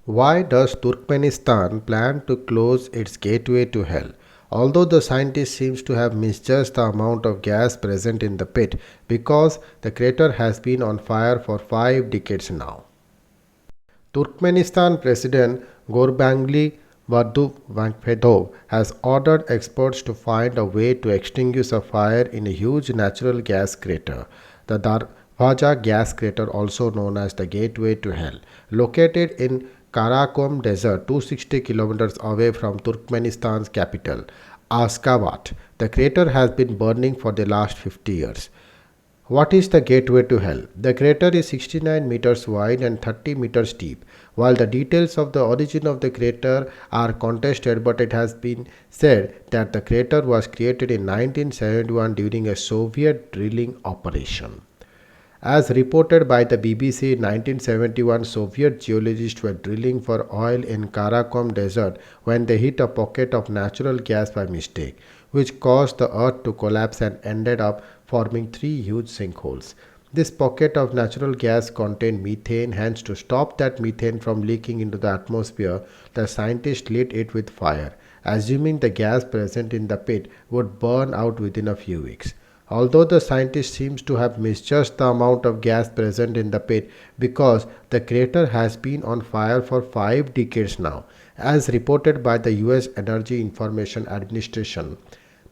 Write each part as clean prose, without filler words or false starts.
Why does Turkmenistan plan to close its gateway to hell? Although the scientist seems to have misjudged the amount of gas present in the pit because the crater has been on fire for 5 decades now. Turkmenistan President Gurbanguly Berdimuhamedov has ordered experts to find a way to extinguish a fire in a huge natural gas crater, the Darvaza gas crater, also known as the Gateway to Hell, located in Karakum Desert, 260 kilometers away from Turkmenistan's capital, Ashgabat. The crater has been burning for the last 50 years. What is the gateway to hell? The crater is 69 meters wide and 30 meters deep. While the details of the origin of the crater are contested, but it has been said that the crater was created in 1971 during a Soviet drilling operation. As reported by the BBC in 1971, Soviet geologists were drilling for oil in Karakum Desert when they hit a pocket of natural gas by mistake, which caused the earth to collapse and ended up forming three huge sinkholes. This pocket of natural gas contained methane, hence, to stop that methane from leaking into the atmosphere, the scientists lit it with fire, assuming the gas present in the pit would burn out within a few weeks. Although the scientist seems to have misjudged the amount of gas present in the pit because the crater has been on fire for 5 decades now, as reported by the US Energy Information Administration.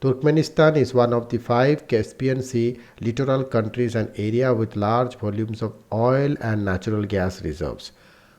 Turkmenistan is one of the 5 Caspian Sea littoral countries and area with large volumes of oil and natural gas reserves.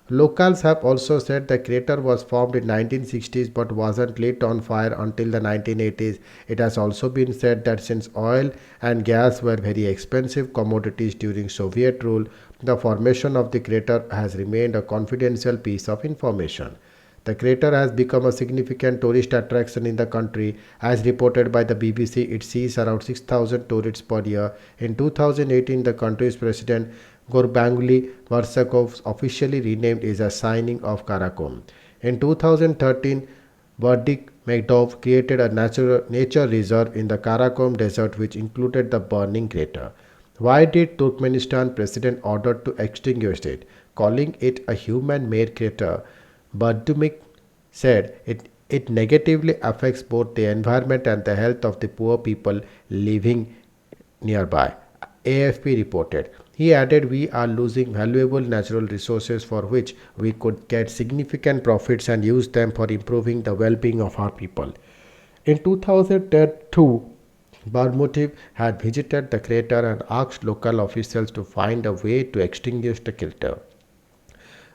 Locals have also said the crater was formed in 1960s but wasn't lit on fire until the 1980s. It has also been said that since oil and gas were very expensive commodities during Soviet rule, the formation of the crater has remained a confidential piece of information. The crater has become a significant tourist attraction in the country. As reported by the BBC, it sees around 6,000 tourists per year. In 2018, the country's president Gurbanguly Berdimuhamedov officially renamed it as Signing of Karakum. In 2013, Berdimuhamedov created a nature reserve in the Karakum Desert which included the burning crater. Why did Turkmenistan president order to extinguish it, calling it a human-made crater? Bardumik said it negatively affects both the environment and the health of the poor people living nearby. AFP reported. He added, we are losing valuable natural resources for which we could get significant profits and use them for improving the well being of our people. In 2002, Barmotiv had visited the crater and asked local officials to find a way to extinguish the crater.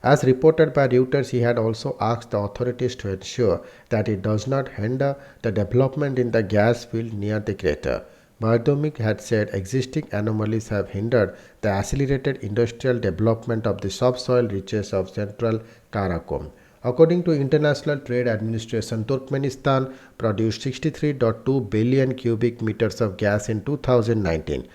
As reported by Reuters, he had also asked the authorities to ensure that it does not hinder the development in the gas field near the crater. Bardomik had said existing anomalies have hindered the accelerated industrial development of the subsoil reaches of central Karakum. According to International Trade Administration, Turkmenistan produced 63.2 billion cubic meters of gas in 2019.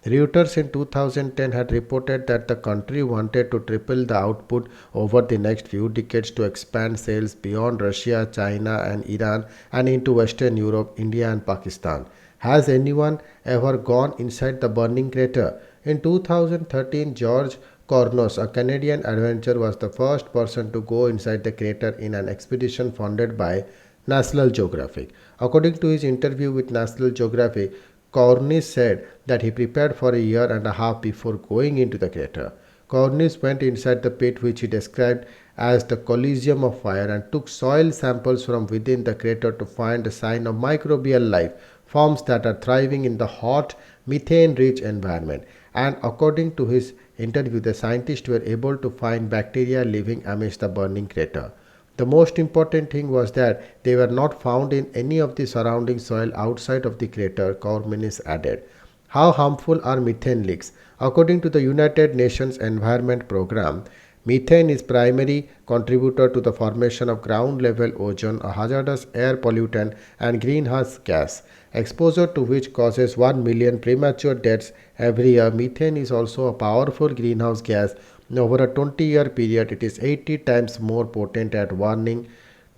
Reuters in 2010 had reported that the country wanted to triple the output over the next few decades to expand sales beyond Russia, China, and Iran and into Western Europe, India, and Pakistan. Has anyone ever gone inside the burning crater? In 2013, George Cornos, a Canadian adventurer, was the first person to go inside the crater in an expedition funded by National Geographic. According to his interview with National Geographic, Cornish said that he prepared for a year and a half before going into the crater. Cornish went inside the pit, which he described as the Coliseum of Fire, and took soil samples from within the crater to find a sign of microbial life forms that are thriving in the hot, methane rich environment. And according to his interview, the scientists were able to find bacteria living amidst the burning crater. The most important thing was that they were not found in any of the surrounding soil outside of the crater, Corminis added. How harmful are methane leaks? According to the United Nations Environment Programme, methane is primary contributor to the formation of ground level ozone, a hazardous air pollutant and greenhouse gas, exposure to which causes 1 million premature deaths every year. Methane is also a powerful greenhouse gas. Over a 20-year period, it is 80 times more potent at warming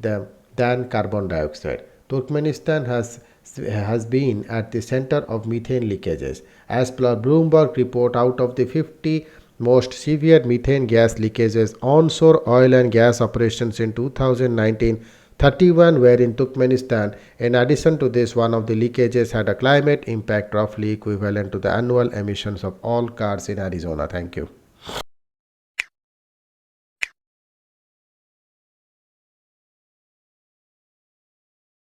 than carbon dioxide. Turkmenistan has been at the center of methane leakages. As per Bloomberg report, out of the 50 most severe methane gas leakages onshore oil and gas operations in 2019. 31 were in Turkmenistan. In addition to this, one of the leakages had a climate impact roughly equivalent to the annual emissions of all cars in Arizona. Thank you.